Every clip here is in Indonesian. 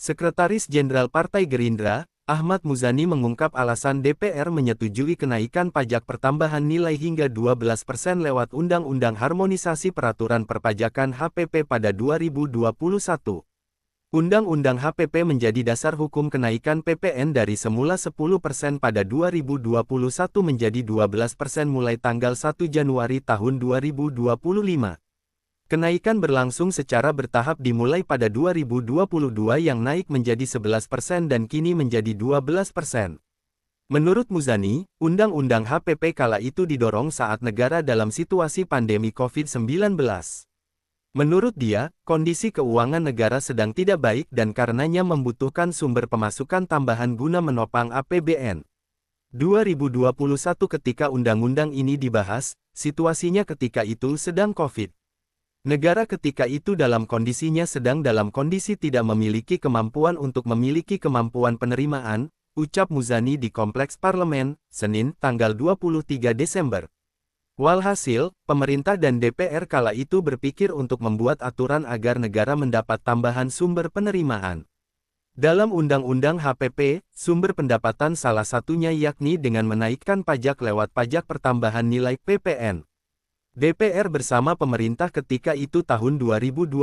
Sekretaris Jenderal Partai Gerindra, Ahmad Muzani mengungkap alasan DPR menyetujui kenaikan pajak pertambahan nilai hingga 12% lewat Undang-Undang Harmonisasi Peraturan Perpajakan HPP pada 2021. Undang-Undang HPP menjadi dasar hukum kenaikan PPN dari semula 10% pada 2021 menjadi 12% mulai tanggal 1 Januari tahun 2025. Kenaikan berlangsung secara bertahap dimulai pada 2022 yang naik menjadi 11% dan kini menjadi 12%. Menurut Muzani, Undang-Undang HPP kala itu didorong saat negara dalam situasi pandemi COVID-19. Menurut dia, kondisi keuangan negara sedang tidak baik dan karenanya membutuhkan sumber pemasukan tambahan guna menopang APBN. 2021 ketika undang-undang ini dibahas, situasinya ketika itu sedang COVID. Negara ketika itu dalam kondisinya sedang dalam kondisi tidak memiliki kemampuan untuk memiliki kemampuan penerimaan, ucap Muzani di Kompleks Parlemen, Senin, tanggal 23 Desember. Walhasil, pemerintah dan DPR kala itu berpikir untuk membuat aturan agar negara mendapat tambahan sumber penerimaan. Dalam Undang-Undang HPP, sumber pendapatan salah satunya yakni dengan menaikkan pajak lewat pajak pertambahan nilai PPN. DPR bersama pemerintah ketika itu tahun 2021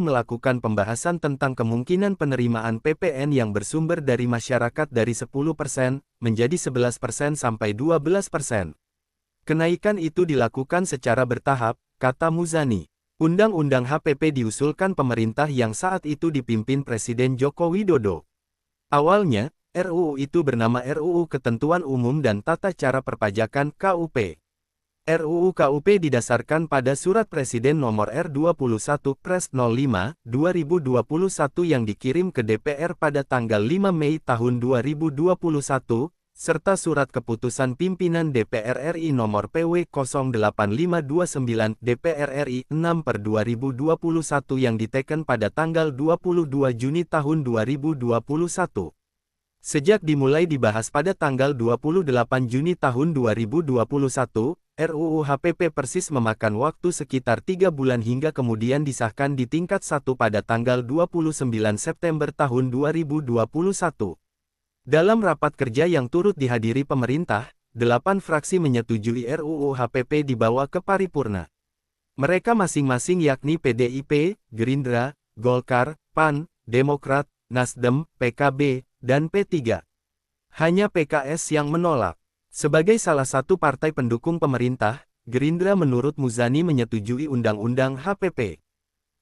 melakukan pembahasan tentang kemungkinan penerimaan PPN yang bersumber dari masyarakat dari 10% menjadi 11% sampai 12%. Kenaikan itu dilakukan secara bertahap, kata Muzani. Undang-Undang HPP diusulkan pemerintah yang saat itu dipimpin Presiden Joko Widodo. Awalnya, RUU itu bernama RUU Ketentuan Umum dan Tata Cara Perpajakan (KUP). RUU KUP didasarkan pada Surat Presiden Nomor R21 Pres 05, 2021 yang dikirim ke DPR pada tanggal 5 Mei tahun 2021, serta Surat Keputusan Pimpinan DPR RI Nomor PW 08529 DPR RI 6/2021 yang diteken pada tanggal 22 Juni tahun 2021. Sejak dimulai dibahas pada tanggal 28 Juni tahun 2021, RUU HPP persis memakan waktu sekitar 3 bulan hingga kemudian disahkan di tingkat 1 pada tanggal 29 September tahun 2021. Dalam rapat kerja yang turut dihadiri pemerintah, 8 fraksi menyetujui RUU HPP dibawa ke paripurna. Mereka masing-masing yakni PDIP, Gerindra, Golkar, PAN, Demokrat, Nasdem, PKB, dan P3. Hanya PKS yang menolak. Sebagai salah satu partai pendukung pemerintah, Gerindra menurut Muzani menyetujui Undang-Undang HPP.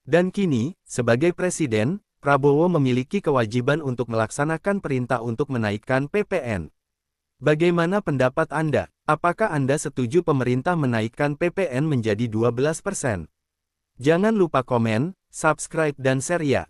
Dan kini, sebagai Presiden, Prabowo memiliki kewajiban untuk melaksanakan perintah untuk menaikkan PPN. Bagaimana pendapat Anda? Apakah Anda setuju pemerintah menaikkan PPN menjadi 12%? Jangan lupa komen, subscribe dan share ya.